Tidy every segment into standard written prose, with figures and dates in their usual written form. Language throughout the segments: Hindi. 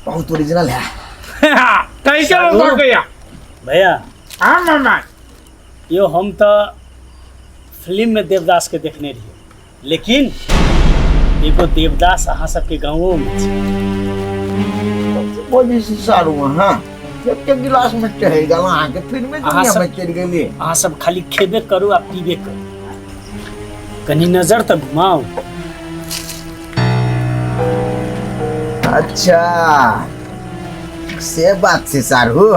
बहुत ओरिजिनल है। कैसे हो गया भैया? हाँ मामा, यो हम तो फिल्म में देवदास के देखने रहिए, लेकिन एगो देवदास अहाँ सबके गाँवों में बोली सी सारू हाँ के गिलास में चढ़ेगा वहाँ के फिर में दुनिया में चढ़ गई। अहाँ सब खाली खेबे करू आ पीबे करू, कनी नजर तो घुमाओ। अच्छा से बात से सारू,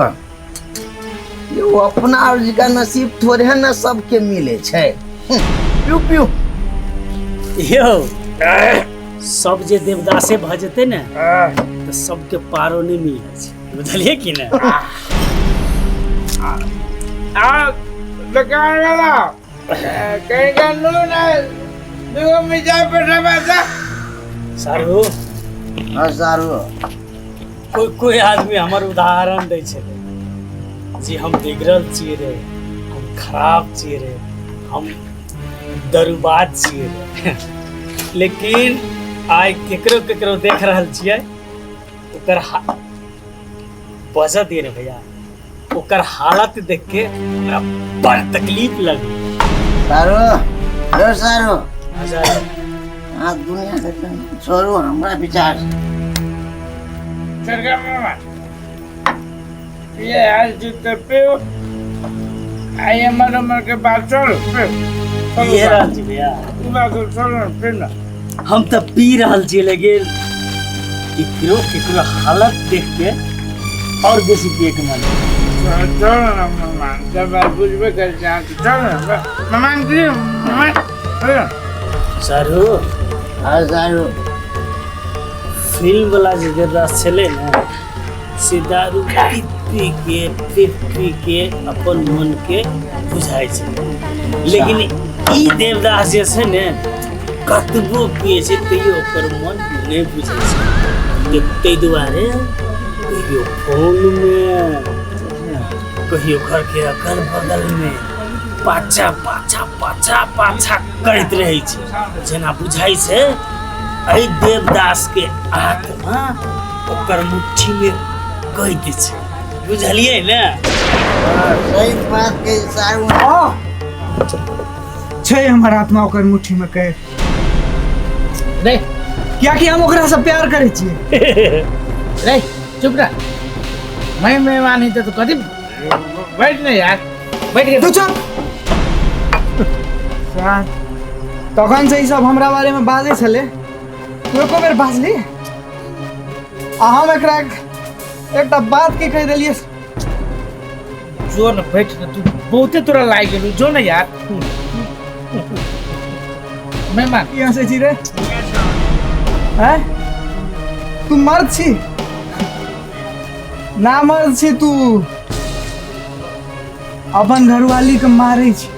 ये अपना अर्जी का नसीब थोड़े है ना सबके मिले छे। पियो पियो यो सब जे देवदासे भजते ने तो सबके पारो नहीं मिले छे, बुझलिए कि ना? दुकान वाला कहीं का नून है, देखो मिठाई पर सब सारू हाँ सारू, कोई आदमी हमार उदाहरण दे छे जी हम बिगड़ल छिए रे, हम खराब छिए रे, हम दरुबाज छिए रे। लेकिन आइ केकरो केकरो देख रहल छिए ओकर बजा दे रे भैया, ओकर हालत देख के हमरा बड़ तकलीफ लगी। सारू लो सारू अच्छा हाँ दुनिया के छोड़ो हमारा विचार सरकार मामा, ये आज जूते पियो, आई हमारे उम्र के बाद चलो ये रहल छी भैया, चलो फिर ना हम तो पी रहल छी, लेकिन केकरो केकरो हालत देख के और बेसी पिए के मन। चलो ना मामा, जब आप बुझबे कर चलो ना मामा जी मामा। सारू हाँ सारू, फिल्म वाला जो देवदास चले ना से दारू पी के अपन मन के बुझाई छे, लेकिन ई देवदास जे छै ने कतबो पिए छै तैयो ओकर मन नहीं बुझाई छै। तै दुआरे कहियो फोन में कहियो घर के अगल बगल में पाछा पाछा पाछा पाछा करैत रहै छै, जेना बुझाई छै एहि देवदास के आत्मा ओकर मुट्ठी में कैद छै, बुझलिए ना? सही बात के सारू छै हमर आत्मा ओकर मुट्ठी में कैद। रे क्या कि हम ओकरा से प्यार करे छिए। रे चुप रह, मैं मेहमान ही तो कभी बैठ नहीं यार, बैठ के तू चुप। तखन से ई सब हमरा बारे में बाजे छले, तू एको बेर बाजली आ हम एकरा एकटा बात के कह देलिए। जो न बैठ न, तू बहुते तोरा लाग गेलू, जो न यार मेहमान यहाँ से जी रे हैं? तू मर्द छी ना मर्द छी? तू अपन घरवाली के मारे छी,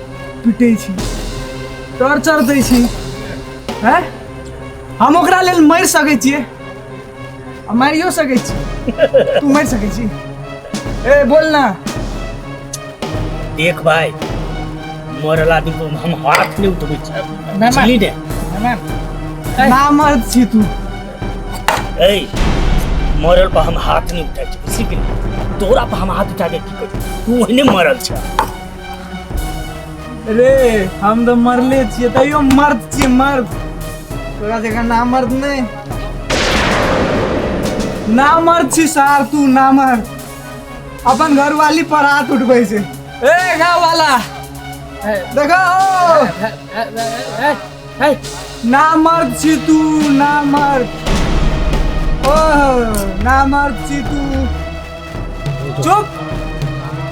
पीटे छी, टॉर्चर दै छी हैं? हम ओकरा लेल मर सकै छियै आ मारियो सकै छी, तू मर सकै छी? ए बोल ना। देख भाई, मरल आदमी को हम हाथ नहीं उठबै छी, मेहमान ने मेहमान ना मर्द छी तू। ए मरल पर हम हाथ नहीं उठाई छी, सीख ले। तोरा पर हम हाथ उठा के की करी? तू ओहने मरल छ रे, हम तो मरले छियै तैयो मर्द छियै, मर्द। तोरा जगह ना मर्द नहीं, ना मर्द छी सार तू, ना मर्द। अपन घरवाली पर हाथ उठबै छै। ए गाँव वाला देखो, ना मर्द छी तू, ना मर्द। ओह ना मर्द छी तू। चुप,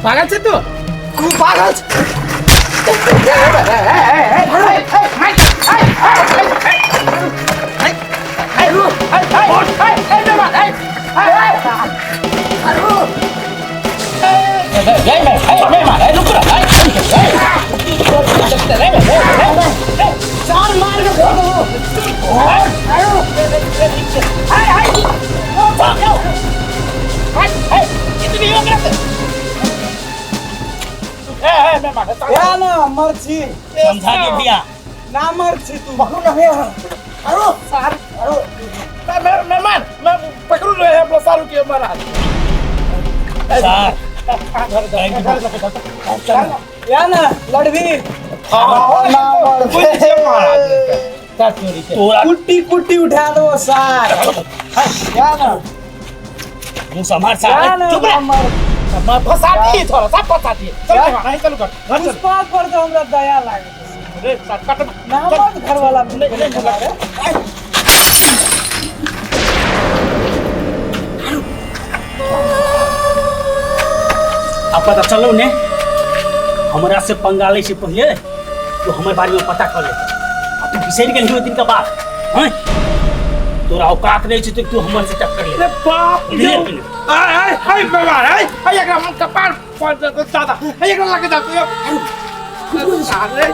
पागल छे तू, तू पागल छ। चार मार के मर्ची समझा के दिया ना मर्ची तू पकड़ो ना अरे सार मेहमान मैं पकड़ रहे हैं अपना सारू के महाराज सर या ना लड़वीर तोरा कुट्टी कुट्टी उठा दो सार या ना मुंह संभाल या सार ना चुप रह हमर मैं फंसाती थोड़ा सा फंसाती चल नहीं चलो कर पुष्पा पर तो हमरा दया लागे अरे कट ना मत घर वाला नहीं अब पता चलो ने हमरा से पंगाले से पहले तो हमारे बारे में पता कर ले अब तू बिसर के दिन का बात हैं तोरा औकात नहीं छै तू हमर से टक्कर ले बाप हाय मेहमान हाय एकरा मन कपार पर दादा हाय एकरा लगे जाते अरे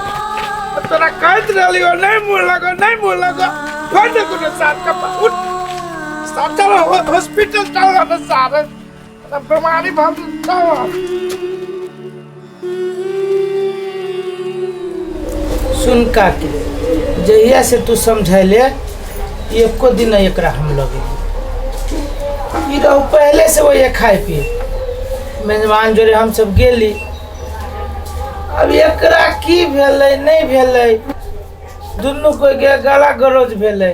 तोरा कहत रहली हो नहीं मुंह लगा फट को साथ कपार उठ साथ चलो हॉस्पिटल चलो ना सारे बीमारी बहुत सुन काकी जहिया से तू समझैले एको दिन एकरा हम लगे ई रहू पहले से वो ये खाए पिए मेजबान जोरे हम सब गेली अब एकरा की भेलै नहीं भेलै दुनू कोई के गाला गलौज भेलै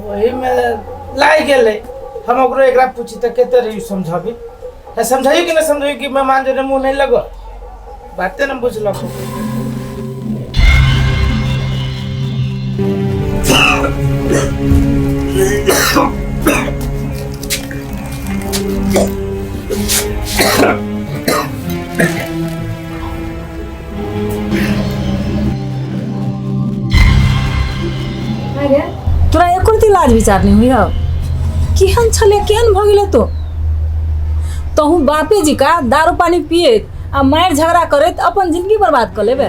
वही में लाग गेलै हम ओकरो एकरा पूछी त केते रही समझाबी है समझाइयो कि नहीं समझाइयो कि मेहमान जोरे मुंह नहीं लगो बातें न बुझलक अरे तोरा एको रती लाज विचार नहीं हुई हो केहन छले केहन भ गेले तोहू बापे जी का दारू पानी पिए आ मार झगड़ा करत अपन जिंदगी बर्बाद कर लेबे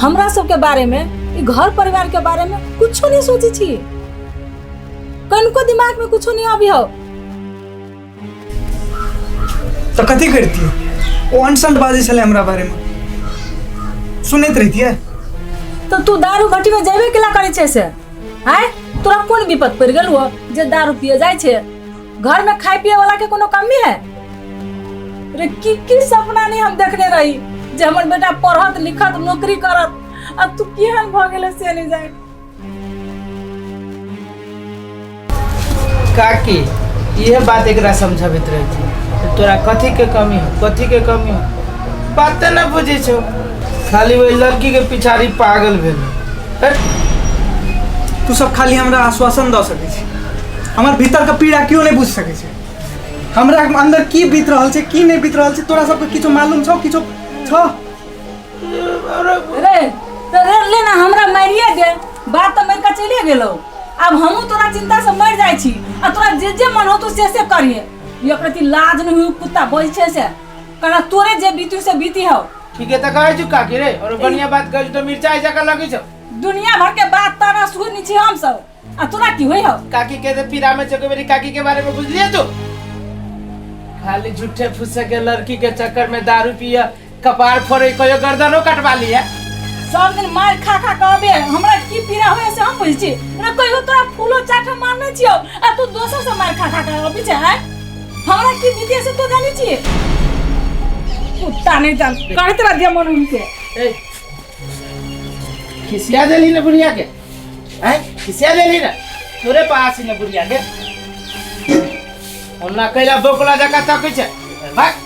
हमरा सब के बारे में ई घर परिवार के बारे में कुछ नहीं सोची छी कनको दिमाग में कुछ नहीं आबी हो तो कथी करती है वो अनसन बाजी छले हमरा बारे में सुनैत रहिती है तो तू दारू घटी में जेबे केला करे छे से हैं तोरा कोन विपत पड़ गेल हो जे दारू पिए जाय छे घर में खाए पिए वाला के कोनो कमी है रे की सपना नहीं हम देखने रही जे हमर बेटा पढ़त लिखत नौकरी करत आ तू केहन भ गेले से नहीं जाय काकी ये बात एकरा समझावित रही थी तोरा कथी के कमी हो बात न बुझे छो खाली वही लड़की के पिछाड़ी पागल भेल तू सब खाली हमरा आश्वासन द सकै छी हमर भीतर के पीड़ा क्यों नहीं बुझ सकै छै हमरा अंदर की बीत रहल छै की नहीं बीत रहल छै तोरा सबके किछो मालूम छौ किछो छ रे तो रे लेना हमरा मारिए दे बात तो मेर का चले गेलो अब हमहू तोरा चिंता से मर जाय छी आ तोरा जे मन हो तू से करिए ये प्रति लाज नहीं हुई कुत्ता बोल छे से कना तोरे जे बीतू से बीती हो ठीक है तो कहे छु काकी रे और बढ़िया बात कहे तो मिर्चाई जका लगी छ दुनिया भर के बात तारा सुनी छी हम सब आ तोरा की होई हो काकी के पीरा में चके मेरी काकी के बारे में बुझ लिए तू खाली झूठे फुस्से के लड़की के चक्कर में दारू पिया कपार फोड़े कयो गर्दनो कटवा लिया सब दिन मार खा कहबे हमरा की पीड़ा होय से हम बुझ छी रे कहियो तोरा फूलो चाटा मारने छियो आ तू दोसर से मार खा कहबे छै हमरा की बीते से तो जानी छी कुत्ता नहीं जान करत रह दिया मन उनके ए खिसिया देली ने बुढ़िया के हैं खिसिया देली ना तोरे पास ही ने बुढ़िया के हमरा कैला बोकला जका तकै छै भाग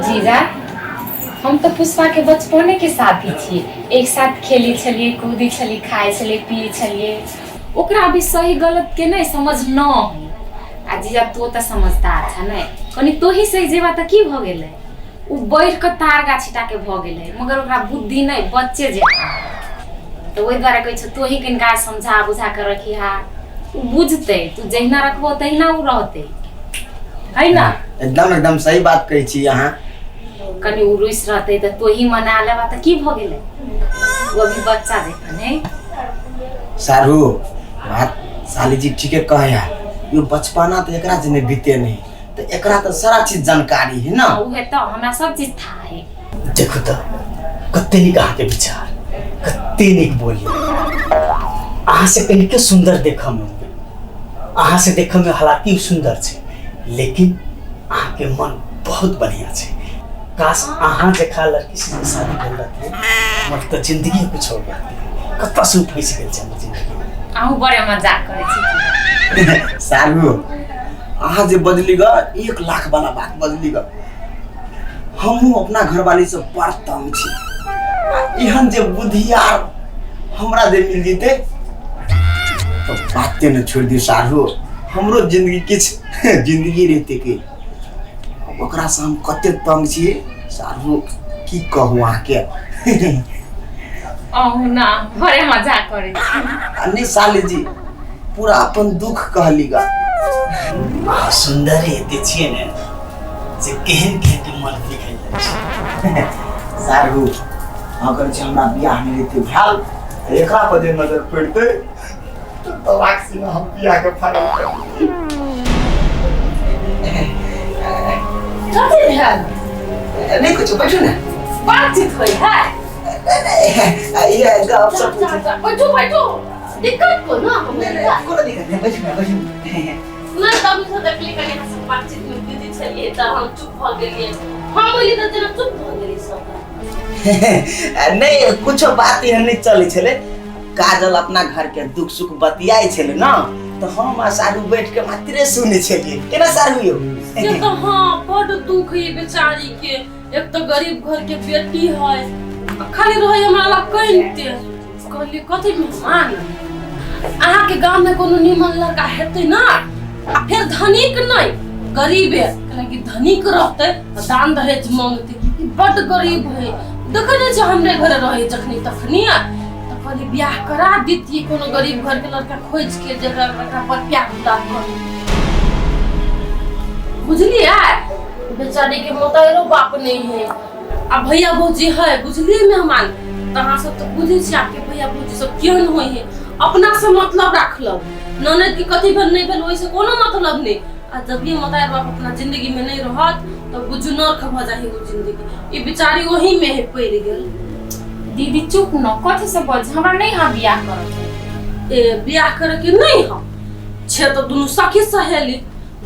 जीजा हम तो पुष्पा के बचपने के साथी छी एक साथ खेली छलिए कूदी छलिए खाए छलिए पिए छलिए ओकरा अभी सही गलत के नहीं समझ न होई आ जीजा तो त समझदार छ नै कनी तो ही सही जेबा त की भ गेलै उ बैठ के तार गाछीटा के भ गेलै मगर ओकरा बुद्धि नहीं बच्चे जे तो ओइ द्वारा कहै छ तो ही कनिका समझा बुझा के रखी हा उ बुझते तू जहिना रखबो तहिना उ रहते है ना एकदम सही बात कहै छी अहाँ कनी उ रुइस रहते त तो ही मना लेबा त की भ गेलै वो भी बच्चा जेका नै सारू बात साली जी ठीके कहे यार यो बचपना तो एकरा जने बीते नहीं तो एकरा तो सारा चीज जानकारी है ना। उहे तो हमरा सब चीज था है। देखो तो कते निक अहाँ के विचार, कते निक बोली। अहाँ से कहीं के सुंदर देखा में होंगे, अहाँ से देखा में हालांकि सुंदर छे, लेकिन अहाँ के मन बहुत बढ़िया छे। काश अहाँ जखा लड़की से शादी कर लेते, हमर तो जिंदगी कुछ हो गया। कत्ता से फंस गेल छै हमर जिंदगी में। आहू बड़े मजाक करे छी। सारू अहाँ जे बदली ग 1 लाख वाला बात बदली ग। हमहू अपना घरवाली से बड़ तंग छी। एहन जे बुधियार हमरा जे मिल जेते तो बातें न छोड़ दी सारू। हमरो जिंदगी किछ जिंदगी रहते के ओकरा से हम कते तंग छी सारू, की कहू अहाँ के। आहू ना बड़े मजाक करे छी। अन्य साली जी पूरा अपन दुख कहली गा। अहाँ सुंदर एते छियै ने जे केहन केहन के मन बिखैल जाइ छै। सारू अगर जे हमरा बियाह में रहते भेल एकरा पर जे नजर पड़ते तो वाक्सी में हम बियाह के फाइनल कर। कथी भेल? नहीं कुछ बैठो ना। बातचीत होई है। ये गप सब बैठो बैठो। दिक्कत को ना कोनो दिक्कत नहीं, बैठो। ना तब से देखली कने हंस बातचीत में बिजी छलिए त हम चुप भ गेलिए। हम बोली त जेना चुप भ गेली सब। नहीं कुछ बात एहन नहीं चले छले। काजल अपना घर के दुख सुख बतियाई छले ना, तो हम आ सारू बैठ के मात्रे सुने छलिए। केना सारू यो? से तो हां बड़ दुख है बेचारी के। एक तो गरीब घर के बेटी है, खाली रहे हमरा ला कइनते। कहली कथि मेहमान अहाँ के गांव में कोनो निमन लड़का हेतै ना, आ फिर धनिक नहीं गरीब है। कहला कि धनिक रहते दान दहेज मांगते, बड़ गरीब है। देखने जे हमरे घर रहे जखनी तखनी तो कहली ब्याह करा दीती कोनो गरीब घर के लड़का खोज के जकरा पर प्यार उतार कर। बुझलिए बेचारी के मोतायरो बाप नहीं है, आ भैया भौजी है। बुझलिए मेहमान तहाँ सब तो बुझे छी आपके भैया भौजी सब केहन होई है। अपना से मतलब रखलक, ननद की कथी भेल नहीं भेल ओइसे कोनो मतलब नहीं। आ जब ये मोतायर बाप अपना जिंदगी में नहीं रहत तो बुझनर भ जाही वो जिंदगी। ये बेचारी वही में है पड़ गेल। दीदी चुप न, कथी से बोल हमरा नहीं हां बियाह करत। ए बियाह करे के नहीं हम छे तो दोनों सखी सहेली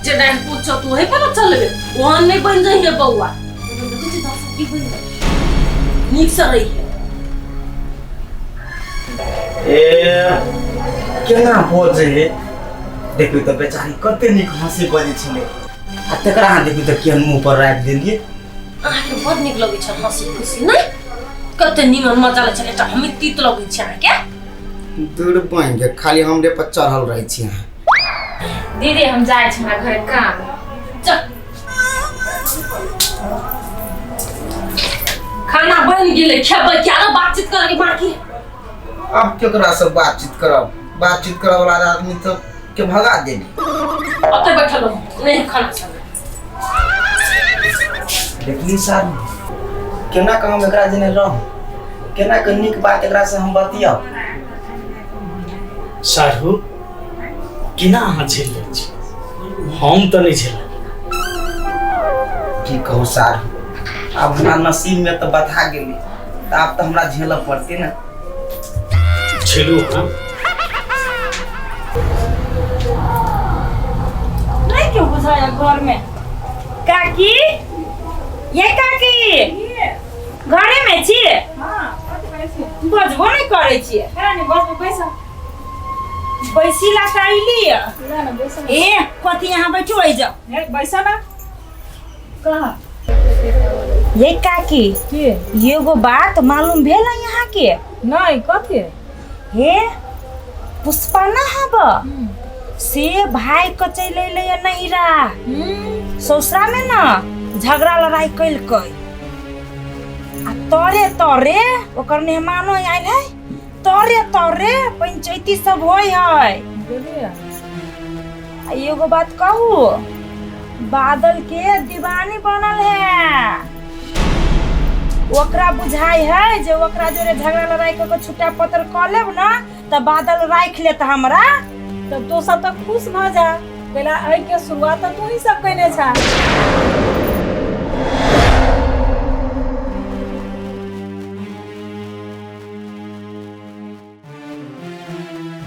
जे नहीं पूछत वही पर चलबे। वहां नहीं बन जाई है बौआ। देखो जी 10 की बन जाई नीक से रही है। ए केना बोझे है? देखो तो बेचारी कते निक हंसी बजे छले, आ तकरा हां देखो तो केहन मुंह पर राख देलिए। आहा के बड़ निक लगे छ हंसी खुशी नहीं कते निमन मजा ले छले। त हमें तीत लगे छ ना क्या दूर बन के खाली हमरे पर चढ़ल रहे छी। दीदी हम जाए छी हमरा घर काम। चल खाना बन गेले खेबै क्या ना बातचीत करे बाकी। अब केकरा से बातचीत करब? बातचीत करे वाला आदमी तो के भगा देली। ओते बैठल नहीं खाना सब। देखली सारू केना काम एकरा जने रह, केना के निक बात एकरा से हम बतिया। सारू केना अहाँ झेल लै छी, हम तो नहीं झेल। की कहू सारू, अब हमरा नसीब में तो बता गेली, अब तो हमरा झेल पड़ते ना। झेलू हम नहीं क्यों बुझाया घर में? काकी ये काकी घरे में छी? बजबो नहीं करे छी। बैसी ला काइली ए कथी यहाँ बैठो आई जाओ बैसा ना कहा। ये काकी ये गो बात मालूम भेल यहाँ के? नहीं कथी? हे पुष्पा ना हब से भाई को चले ले नहीरा ससुरा में ना झगड़ा लड़ाई कैल कई। आ तोरे तोरे ओकर मेहमानो आइल है, तोरे तोरे पंचायती सब होय है। एगो बात कहू, बादल के दीवानी बनल है। ओकरा बुझाई है जे ओकरा जोरे झगड़ा लड़ाई के छुट्टा पत्र क लेब ना त बादल राख लेत हमरा, तब तो सब तक खुश भ जा। पहला एहि के शुरुआत तो तू ही सब कहने छा